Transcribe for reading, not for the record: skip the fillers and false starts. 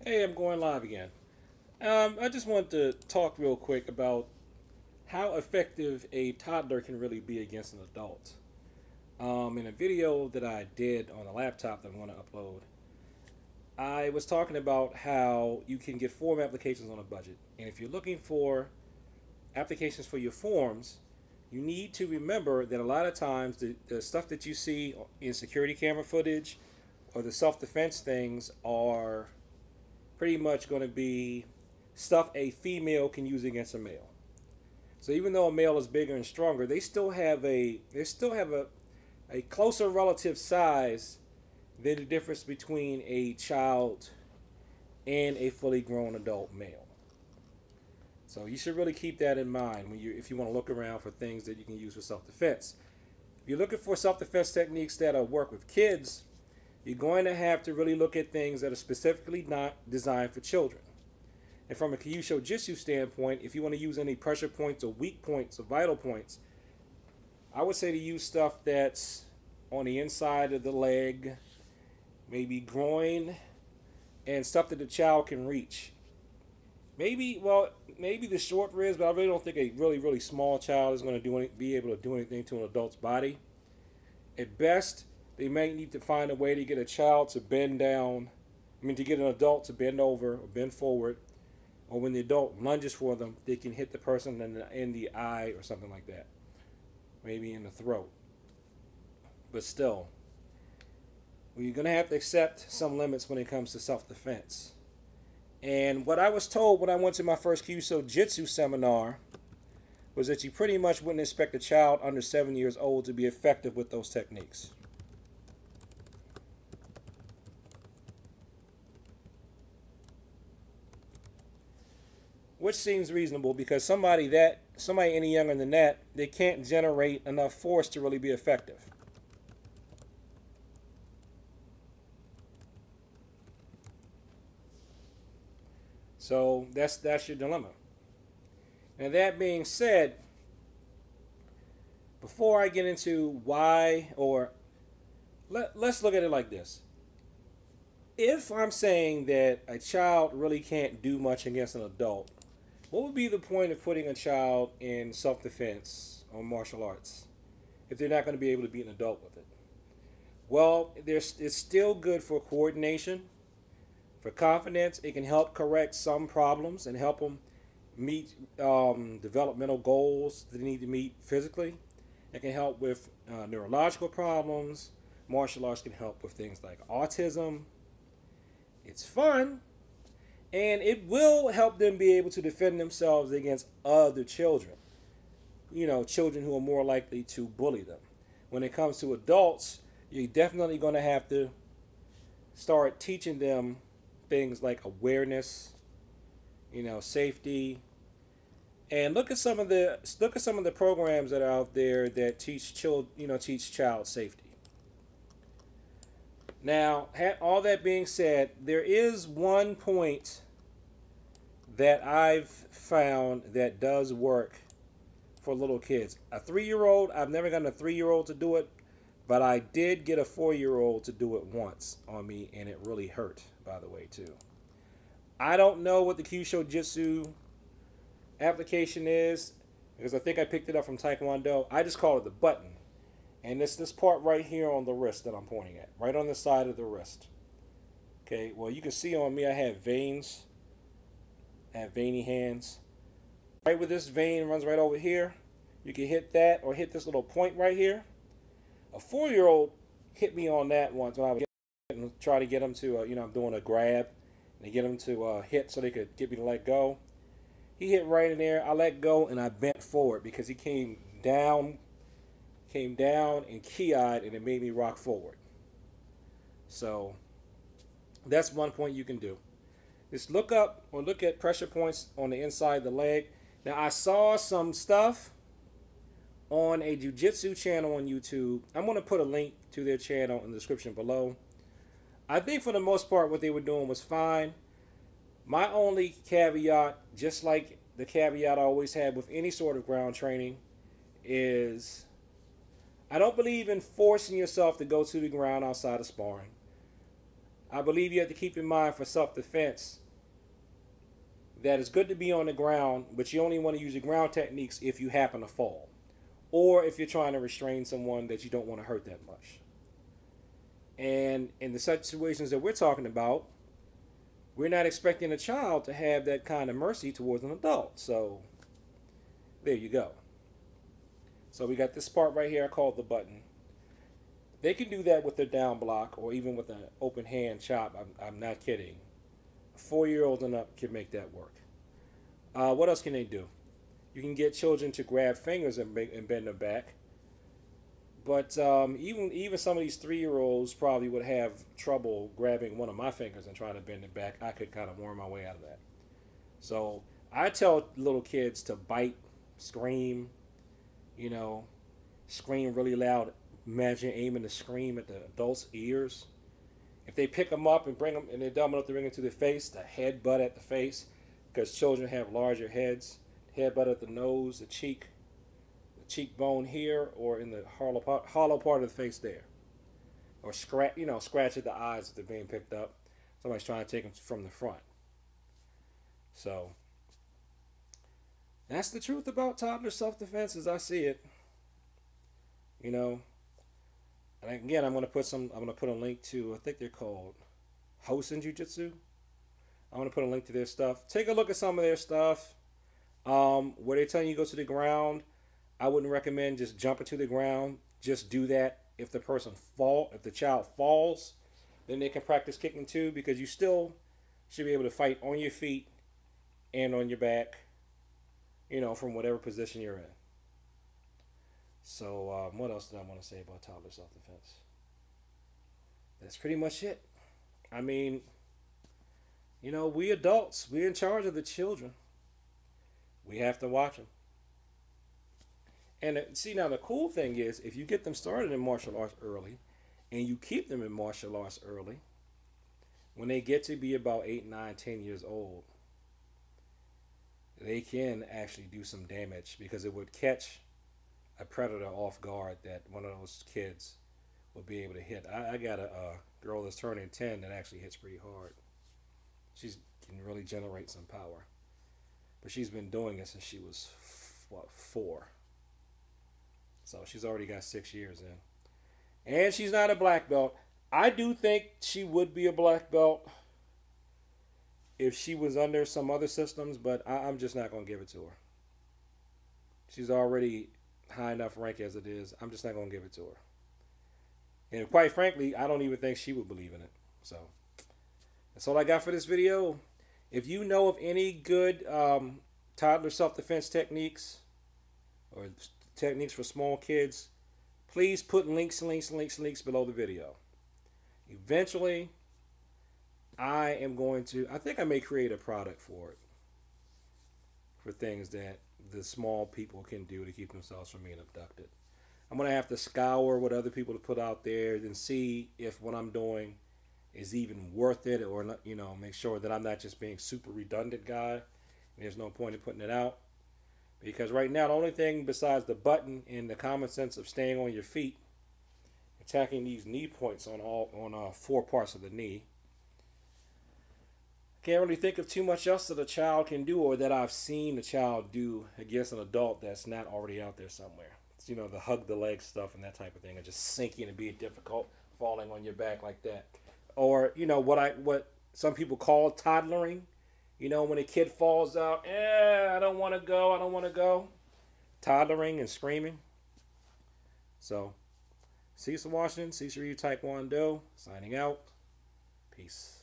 Hey, I'm going live again. I just wanted to talk real quick about how effective a toddler can really be against an adult. In a video that I did on a laptop that I'm going to upload, I was talking about how you can get form applications on a budget. And if you're looking for applications for your forms, you need to remember that a lot of times the stuff that you see in security camera footage or the self defense things are pretty much going to be stuff a female can use against a male. So even though a male is bigger and stronger, they still have a closer relative size than the difference between a child and a fully grown adult male. So you should really keep that in mind if you want to look around for things that you can use for self-defense. If you're looking for self-defense techniques that'll work with kids, you're going to have to really look at things that are specifically not designed for children. And from a Kyusho Jitsu standpoint, if you want to use any pressure points or weak points or vital points, I would say to use stuff that's on the inside of the leg, maybe groin, and stuff that the child can reach. Maybe the short ribs, but I really don't think a really small child is going to be able to do anything to an adult's body. At best, they may need to find a way to get a child to bend down. To get an adult to bend over or bend forward, or when the adult lunges for them, they can hit the person in the eye or something like that, maybe in the throat. But still, you're going to have to accept some limits when it comes to self-defense. And what I was told when I went to my first Kyuso Jitsu seminar was that you pretty much wouldn't expect a child under 7 years old to be effective with those techniques. Which seems reasonable because somebody any younger than that, they can't generate enough force to really be effective. So that's your dilemma. And that being said, before I get into why, or let's look at it like this. If I'm saying that a child really can't do much against an adult, what would be the point of putting a child in self-defense or martial arts if they're not going to be able to beat an adult with it? Well, it's still good for coordination, for confidence. It can help correct some problems and help them meet developmental goals that they need to meet physically. It can help with neurological problems. Martial arts can help with things like autism. It's fun, and it will help them be able to defend themselves against other children. Children who are more likely to bully them. When it comes to adults, you're definitely going to have to start teaching them things like awareness, safety, and look at some of the programs that are out there that teach child safety. Now, all that being said, there is one point that I've found that does work for little kids. A 3-year-old, I've never gotten a 3-year-old to do it, but I did get a 4-year-old to do it once on me, and it really hurt, by the way, too. I don't know what the Kyusho Jitsu application is, because I think I picked it up from Taekwondo. I just call it the button. And it's this part right here on the wrist that I'm pointing at, right on the side of the wrist. Okay, well, you can see on me I have veins. I have veiny hands. Right where this vein runs right over here, you can hit that or hit this little point right here. A 4-year-old hit me on that once when I was trying to get him to, I'm doing a grab, and to get him to hit so they could get me to let go. He hit right in there. I let go, and I bent forward because he came down and key-eyed, and it made me rock forward. So that's one point you can do. Just look up or look at pressure points on the inside of the leg. Now, I saw some stuff on a jiu-jitsu channel on YouTube. I'm going to put a link to their channel in the description below. I think for the most part what they were doing was fine. My only caveat, just like the caveat I always had with any sort of ground training, is I don't believe in forcing yourself to go to the ground outside of sparring. I believe you have to keep in mind for self-defense that it's good to be on the ground, but you only want to use your ground techniques if you happen to fall, or if you're trying to restrain someone that you don't want to hurt that much. And in the situations that we're talking about, we're not expecting a child to have that kind of mercy towards an adult. So there you go. So we got this part right here I call the button. They can do that with their down block or even with an open hand chop. I'm not kidding. A 4-year-old and up can make that work. What else can they do? You can get children to grab fingers and bend them back. But even some of these 3-year-olds probably would have trouble grabbing one of my fingers and trying to bend it back. I could kind of worm my way out of that. So I tell little kids to bite, scream, scream really loud. Imagine aiming to scream at the adult's ears. If they pick them up and bring them, and they're dumb enough to bring them to the face, the headbutt at the face, because children have larger heads. Headbutt at the nose, the cheekbone here, or in the hollow part of the face there, or scratch at the eyes if they're being picked up. Somebody's trying to take them from the front. So that's the truth about toddler self-defense as I see it. And again, I'm gonna put a link to, I think they're called Hosen Jiu-Jitsu. I'm gonna put a link to their stuff. Take a look at some of their stuff. Where they're telling you to go to the ground, I wouldn't recommend just jumping to the ground. Just do that if the child falls, then they can practice kicking too, because you still should be able to fight on your feet and on your back, from whatever position you're in. So what else did I want to say about toddler self-defense? That's pretty much it. I mean, we adults, we're in charge of the children. We have to watch them. And see, now the cool thing is, if you get them started in martial arts early, and you keep them in martial arts early, when they get to be about 8, 9, 10 years old, they can actually do some damage, because it would catch a predator off guard that one of those kids will be able to hit. I got a girl that's turning 10 that actually hits pretty hard. She can really generate some power. But she's been doing it since she was, 4. So she's already got 6 years in. And she's not a black belt. I do think she would be a black belt if she was under some other systems, but I'm just not going to give it to her. She's already high enough rank as it is. I'm just not going to give it to her. And quite frankly, I don't even think she would believe in it. So that's all I got for this video. If you know of any good toddler self-defense techniques or techniques for small kids, please put links below the video. Eventually, I think I may create a product for it, for things that the small people can do to keep themselves from being abducted. I'm going to have to scour what other people have put out there and see if what I'm doing is even worth it, or not, make sure that I'm not just being super redundant guy. There's no point in putting it out, because right now the only thing besides the button and the common sense of staying on your feet, attacking these knee points on 4 parts of the knee, can't really think of too much else that a child can do, or that I've seen a child do against an adult that's not already out there somewhere. It's, the hug the leg stuff and that type of thing, and just sinking and being difficult, falling on your back like that. Or, what some people call toddlering. When a kid falls out, I don't want to go. Toddlering and screaming. So, Cecil Washington, Cecil Taekwondo, signing out. Peace.